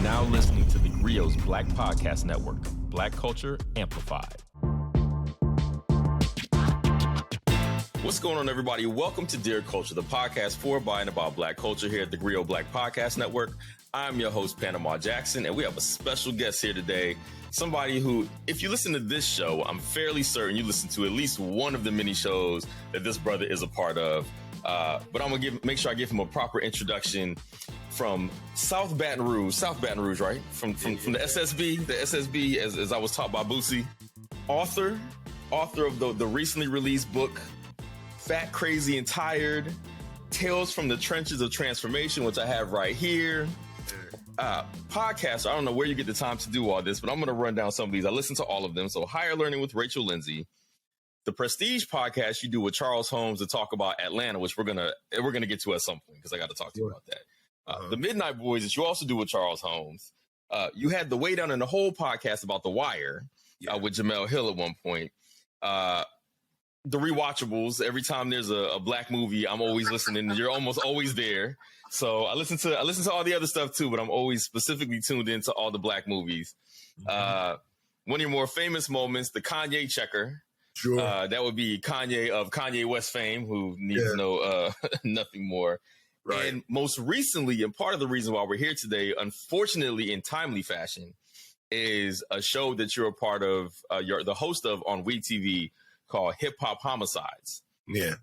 now listening to theGrio's Black Podcast Network, Black Culture Amplified. What's going on, everybody? Welcome to Dear Culture, the podcast for, by, and about Black culture here at theGrio Black Podcast Network. I'm your host, Panama Jackson, and we have a special guest here today. Somebody who, if you listen to this show, I'm fairly certain you listen to at least one of the many shows that this brother is a part of. But I'm gonna make sure I give him a proper introduction from South Baton Rouge, right? From the SSB, as I was taught by Boosie. Author of the recently released book, Fat, Crazy, and Tired, Tales from the Trenches of Transformation, which I have right here. Podcaster, I don't know where you get the time to do all this, but I'm going to run down some of these. I listen to all of them. So Higher Learning with Rachel Lindsay, the Prestige podcast you do with Charles Holmes to talk about Atlanta, which we're gonna get to at some point because I got to talk to you about that. The Midnight Boys that you also do with Charles Holmes. You had the Way Down in the Hole podcast about The Wire with Jamel Hill at one point. The Rewatchables, every time there's a black movie, I'm always listening. You're almost always there. So I listen to all the other stuff too, but I'm always specifically tuned into all the black movies. One of your more famous moments, the Kanye checker. Sure. That would be Kanye of Kanye West fame, who needs to know nothing more. Right. And most recently, and part of the reason why we're here today, unfortunately in timely fashion, is a show that you're a part of, you're the host of on WeTV, called Hip Hop Homicides. Yeah.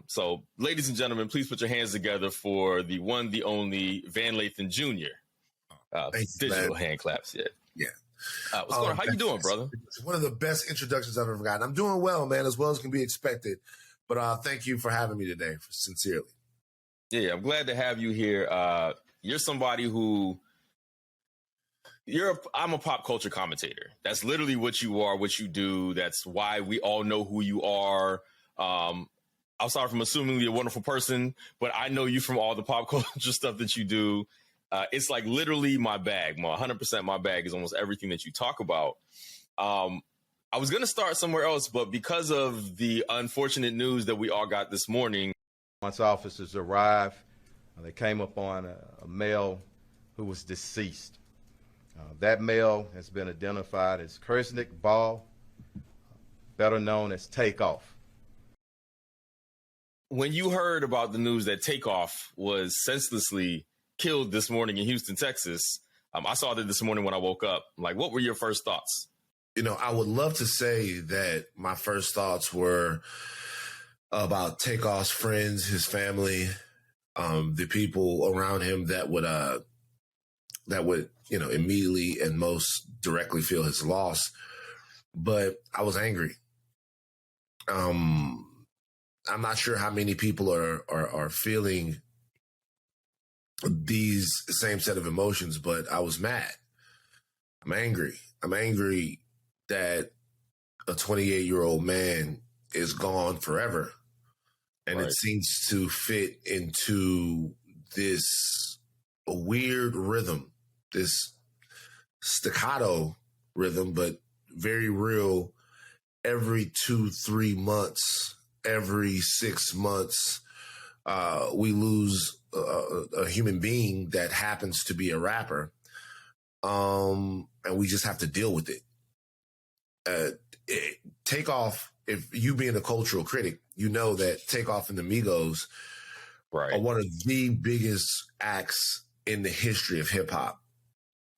So, ladies and gentlemen, please put your hands together for the one, the only Van Lathan Jr. Digital hand claps. Yeah. What's going on? How you doing, brother? It's one of the best introductions I've ever gotten. I'm doing well, man, as well as can be expected. But thank you for having me today, sincerely. Yeah, I'm glad to have you here. You're somebody who I'm a pop culture commentator. That's literally what you are, what you do. That's why we all know who you are. I'm sorry from assuming you're a wonderful person, but I know you from all the pop culture stuff that you do. It's like literally my bag. 100% my bag is almost everything that you talk about. I was going to start somewhere else, but because of the unfortunate news that we all got this morning. Once officers arrived, they came upon a male who was deceased. That male has been identified as Kersnick Ball, better known as Takeoff. When you heard about the news that Takeoff was senselessly killed this morning in Houston, Texas, I saw that this morning when I woke up. Like, what were your first thoughts? You know, I would love to say that my first thoughts were about Takeoff's friends, his family, the people around him that would immediately and most directly feel his loss. But I was angry. I'm not sure how many people are feeling these same set of emotions, but I was mad. I'm angry. I'm angry that a 28-year-old man is gone forever. And It seems to fit into this weird rhythm, this staccato rhythm, but very real. Every 2-3 months, every 6 months, we lose a human being that happens to be a rapper. And we just have to deal with it. Takeoff, if you being a cultural critic, you know that Takeoff and the Migos are one of the biggest acts in the history of hip hop.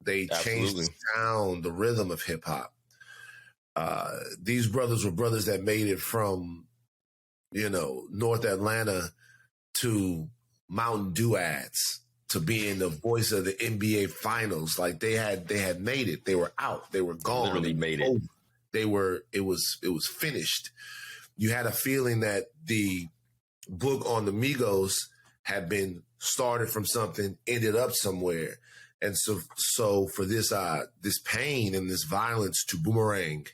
They changed the sound, the rhythm of hip hop. These brothers were brothers that made it from, North Atlanta to Mountain Dew ads to being the voice of the NBA finals. Like they had made it. They were out. They were gone. Literally made it. It was finished. You had a feeling that the book on the Migos had been started from something, ended up somewhere. And so for this pain and this violence to boomerang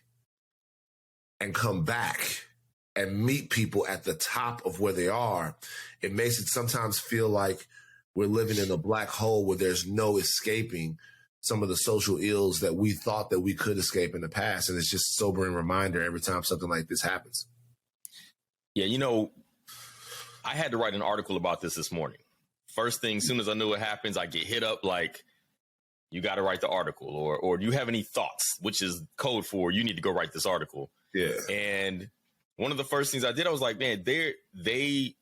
and come back and meet people at the top of where they are, it makes it sometimes feel like we're living in a black hole where there's no escaping some of the social ills that we thought that we could escape in the past. And it's just a sobering reminder every time something like this happens. Yeah, I had to write an article about this morning. First thing, as soon as I knew it happens, I get hit up like, you got to write the article, or do you have any thoughts, which is code for you need to go write this article. Yeah. And one of the first things I did, I was like, man, they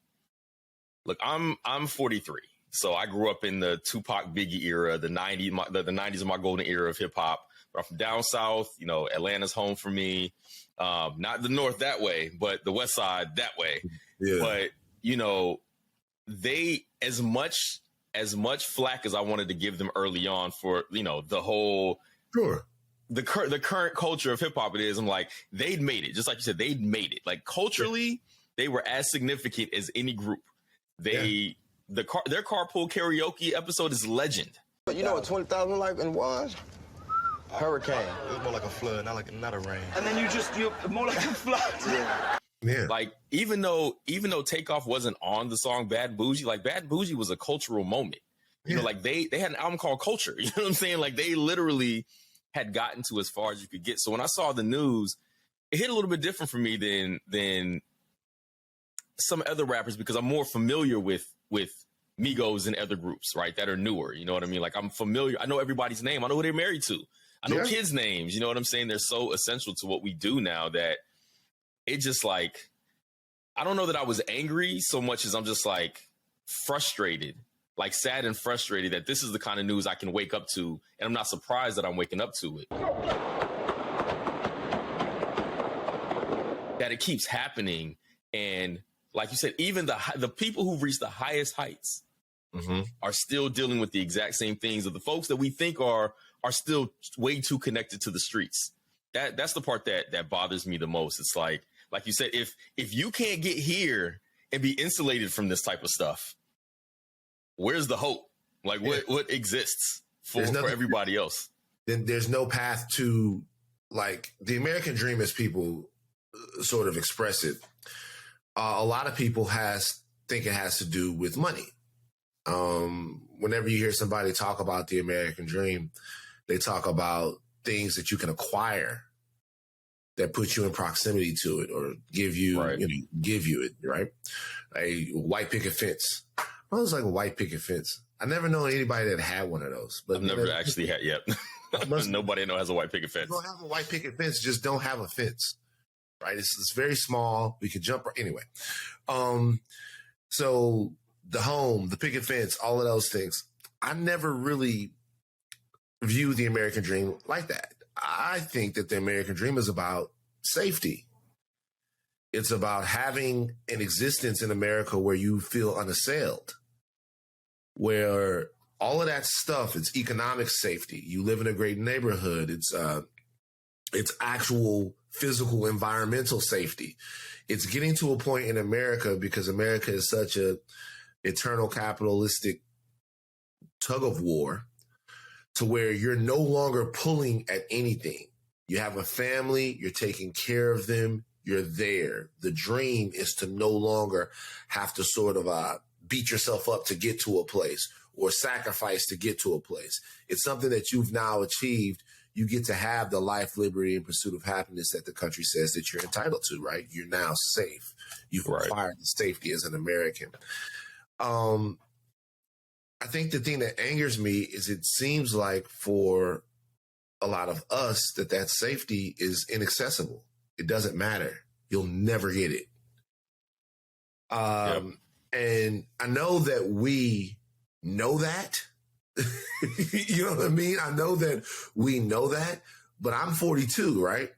look, I'm 43. So I grew up in the Tupac Biggie era, the 90s, the 90s are my golden era of hip hop. But I'm from down south, you know, Atlanta's home for me. Not the north that way, but the west side that way. Yeah. But, you know, they, as much flack as I wanted to give them early on for, you know, the whole, Sure. the current culture of hip hop it is, I'm like, they'd made it. Just like you said, they'd made it. Like culturally, they were as significant as any group. Their carpool karaoke episode is legend. You know what 20,000 like in was? Hurricane. It was more like a flood, not a rain. And then you're more like a flood. Yeah. Like even though Takeoff wasn't on the song Bad Bougie, like Bad Bougie was a cultural moment. You know, like they had an album called Culture. You know what I'm saying? Like they literally had gotten to as far as you could get. So when I saw the news, it hit a little bit different for me than some other rappers because I'm more familiar with Migos and other groups, right, that are newer. You know what I mean? Like I'm familiar. I know everybody's name. I know who they're married to. I know kids' names. You know what I'm saying? They're so essential to what we do now that it just like, I don't know that I was angry so much as I'm just like frustrated, like sad and frustrated that this is the kind of news I can wake up to. And I'm not surprised that I'm waking up to it. That it keeps happening. And like you said, even the people who've reached the highest heights are still dealing with the exact same things of the folks that we think are still way too connected to the streets. That's the part that bothers me the most. It's like you said, if you can't get here and be insulated from this type of stuff, where's the hope? Like what exists for everybody else? Then there's no path to, like, the American dream as people sort of express it. A lot of people think it has to do with money. Whenever you hear somebody talk about the American dream, they talk about things that you can acquire that put you in proximity to it or give you it, right? A white picket fence. I was like a white picket fence. I never known anybody that had one of those. But I've never actually had yet. Nobody I know has a white picket fence. You don't have a white picket fence, just don't have a fence, right? It's very small. We could jump. Anyway. So the home, the picket fence, all of those things. I never really view the American dream like that. I think that the American dream is about safety. It's about having an existence in America where you feel unassailed, where all of that stuff, it's economic safety. You live in a great neighborhood. It's actual physical environmental safety. It's getting to a point in America, because America is such a eternal capitalistic tug of war, to where you're no longer pulling at anything. You have a family, you're taking care of them, you're there. The dream is to no longer have to sort of beat yourself up to get to a place or sacrifice to get to a place. It's something that you've now achieved. You get to have the life, liberty, and pursuit of happiness that the country says that you're entitled to, right? You're now safe. You've acquired the safety as an American. I think the thing that angers me is it seems like for a lot of us that safety is inaccessible. It doesn't matter. You'll never get it. And I know that we know that. You know what I mean? I know that we know that, but I'm 42, right?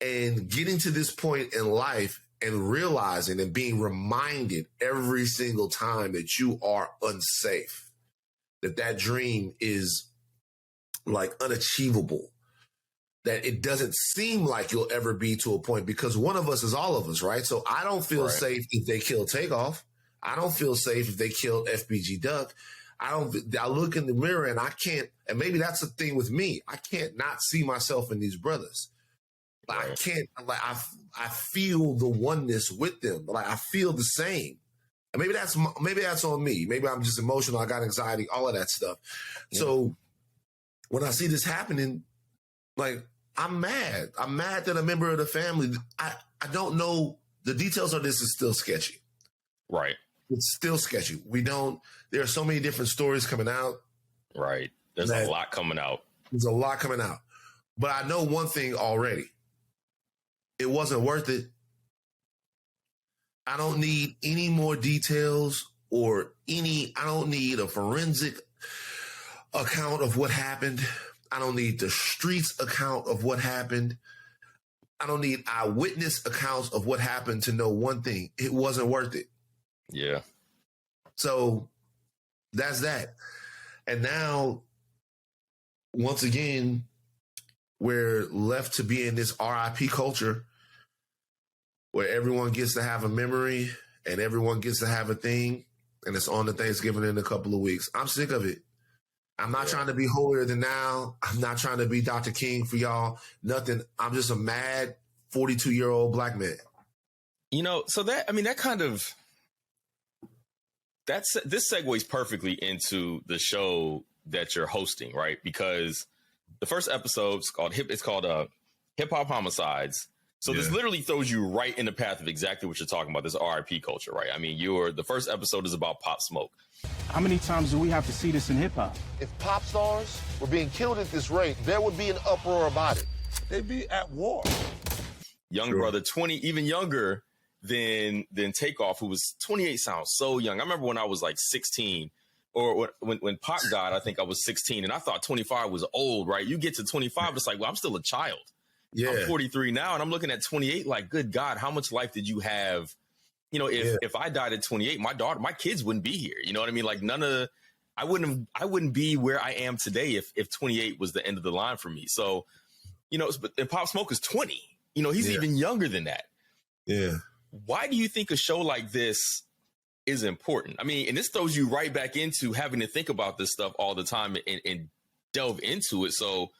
And getting to this point in life and realizing and being reminded every single time that you are unsafe, that dream is like unachievable, that it doesn't seem like you'll ever be to a point, because one of us is all of us, right? So I don't feel safe if they kill Takeoff. I don't feel safe if they kill FBG Duck. I look in the mirror and I can't, and maybe that's the thing with me. I can't not see myself in these brothers. I can't, like, I feel the oneness with them. Like, I feel the same. And maybe that's on me. Maybe I'm just emotional. I got anxiety, all of that stuff. Yeah. So when I see this happening, like, I'm mad. I'm mad that a member of the family, I don't know. The details of this is still sketchy. Right. It's still sketchy. There are so many different stories coming out. Right. There's a lot coming out. There's a lot coming out. But I know one thing already. It wasn't worth it. I don't need any more details I don't need a forensic account of what happened. I don't need the streets account of what happened. I don't need eyewitness accounts of what happened to know one thing. It wasn't worth it. Yeah. So that's that. And now, once again, we're left to be in this RIP culture where everyone gets to have a memory and everyone gets to have a thing, and it's on to Thanksgiving in a couple of weeks. I'm sick of it. I'm not trying to be holier than thou. I'm not trying to be Dr. King for y'all. Nothing. I'm just a mad 42-year-old black man. So this segues perfectly into the show that you're hosting, right? Because the first episode's called Hip Hop Homicides. So this literally throws you right in the path of exactly what you're talking about, this RIP culture, right? I mean, the first episode is about Pop Smoke. How many times do we have to see this in hip hop? If pop stars were being killed at this rate, there would be an uproar about it. They'd be at war. Young brother, 20, even younger than Takeoff, who was 28, sounds so young. I remember when I was like 16, or when Pac died, I think I was 16, and I thought 25 was old, right? You get to 25, it's like, well, I'm still a child. Yeah. I'm 43 now, and I'm looking at 28 like, good God, how much life did you have? If I died at 28, my kids wouldn't be here. You know what I mean? Like I wouldn't be where I am today if 28 was the end of the line for me. So, and Pop Smoke is 20. He's even younger than that. Yeah. Why do you think a show like this is important? I mean, and this throws you right back into having to think about this stuff all the time and delve into it. So,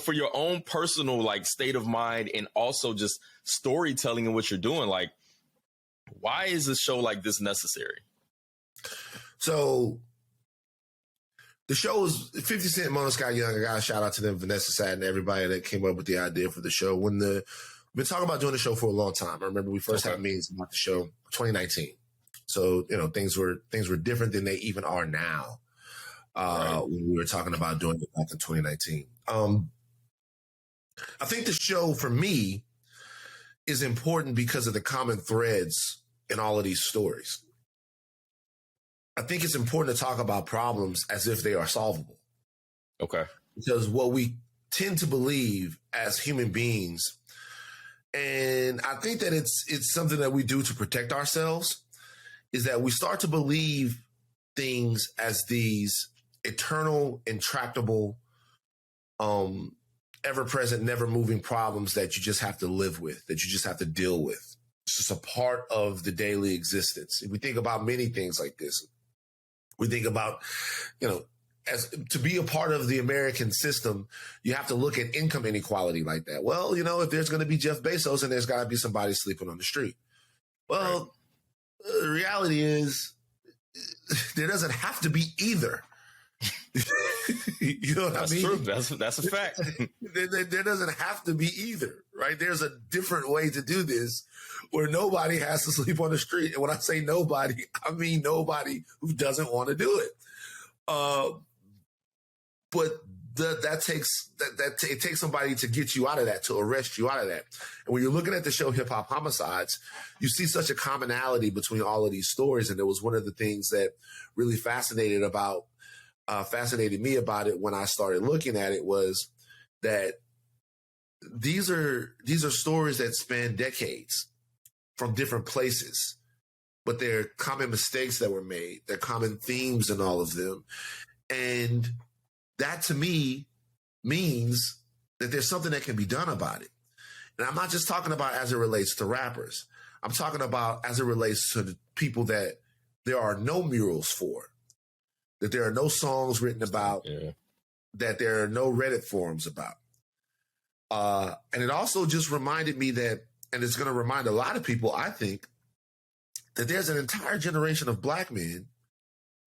for your own personal like state of mind and also just storytelling and what you're doing, like, why is a show like this necessary? So the show is 50 Cent, Mona Scott Young. I got a shout out to them, Vanessa Satin, everybody that came up with the idea for the show. We've been talking about doing the show for a long time. I remember we first had meetings about the show 2019. So, things were different than they even are now. When we were talking about doing it back in 2019. I think the show for me is important because of the common threads in all of these stories. I think it's important to talk about problems as if they are solvable. Okay. Because what we tend to believe as human beings, and I think that it's something that we do to protect ourselves, is that we start to believe things as these eternal, intractable, ever-present, never-moving problems that you just have to live with, that you just have to deal with. It's just a part of the daily existence. We think about many things like this. We think about, as to be a part of the American system, you have to look at income inequality like that. Well, if there's going to be Jeff Bezos, and there's got to be somebody sleeping on the street. Well, the reality is there doesn't have to be either. You know what I mean? That's true. That's a fact. There doesn't have to be either, right? There's a different way to do this where nobody has to sleep on the street. And when I say nobody, I mean nobody who doesn't want to do it. But it takes somebody to get you out of that, to arrest you out of that. And when you're looking at the show Hip Hop Homicides, you see such a commonality between all of these stories. And it was one of the things that really fascinated me about it when I started looking at it, was that these are stories that span decades from different places, but they're common mistakes that were made. They're common themes in all of them. And that to me means that there's something that can be done about it. And I'm not just talking about as it relates to rappers. I'm talking about as it relates to the people that there are no murals for, that there are no songs written about, that there are no Reddit forums about. And it also just reminded me that, and it's going to remind a lot of people, I think, that there's an entire generation of black men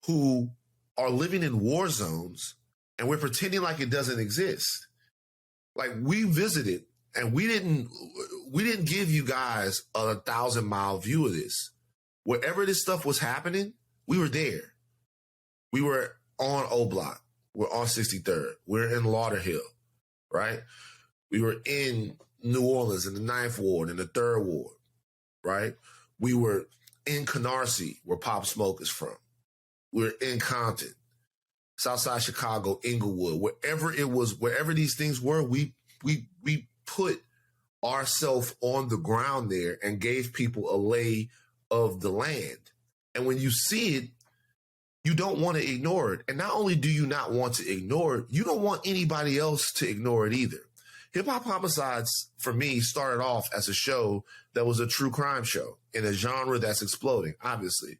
who are living in war zones, and we're pretending like it doesn't exist. Like, we visited, and we didn't give you guys a 1,000-mile view of this. Wherever this stuff was happening, we were there. We were on O Block. We're on 63rd. We're in Lauderhill, right? We were in New Orleans in the 9th Ward, in the 3rd Ward, right? We were in Canarsie, where Pop Smoke is from. We're in Compton, Southside Chicago, Inglewood, wherever it was, wherever these things were, we put ourselves on the ground there and gave people a lay of the land. And when you see it, you don't want to ignore it. And not only do you not want to ignore it, you don't want anybody else to ignore it either. Hip Hop Homicides, for me, started off as a show that was a true crime show in a genre that's exploding, obviously.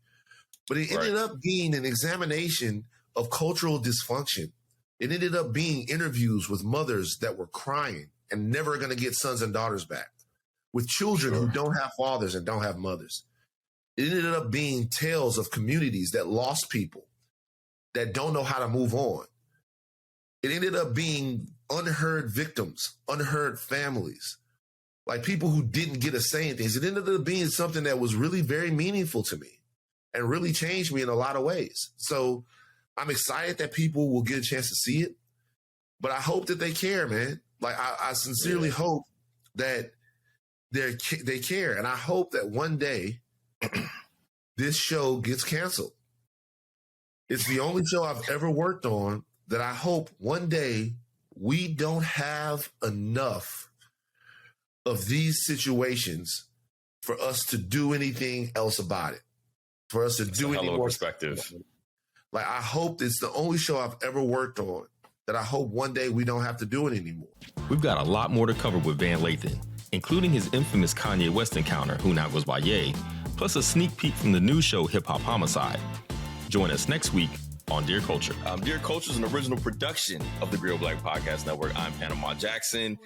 But it ended up being an examination of cultural dysfunction. It ended up being interviews with mothers that were crying and never going to get sons and daughters back, with children who don't have fathers and don't have mothers. It ended up being tales of communities that lost people, that don't know how to move on. It ended up being unheard victims, unheard families, like people who didn't get a say in things. It ended up being something that was really very meaningful to me and really changed me in a lot of ways. So I'm excited that people will get a chance to see it, but I hope that they care, man. Like I sincerely hope that they care. And I hope that one day this show gets canceled. It's the only show I've ever worked on that I hope one day we don't have enough of these situations for us to do anything else about it, for us to do any more perspective. Like, I hope it's the only show I've ever worked on that I hope one day we don't have to do it anymore. We've got a lot more to cover with Van Lathan, including his infamous Kanye West encounter, who now goes by Ye, plus a sneak peek from the new show Hip Hop Homicide. Join us next week on Dear Culture. Dear Culture is an original production of the Grill Black Podcast Network. I'm Panama Jackson.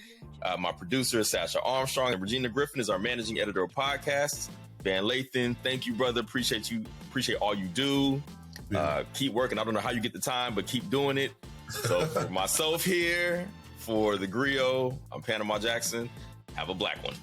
My producer is Sasha Armstrong, and Regina Griffin is our managing editor of podcasts. Van Lathan, thank you, brother. Appreciate all you do. Keep working. I don't know how you get the time, but keep doing it. So for myself here, for theGrio, I'm Panama Jackson. Have a black one.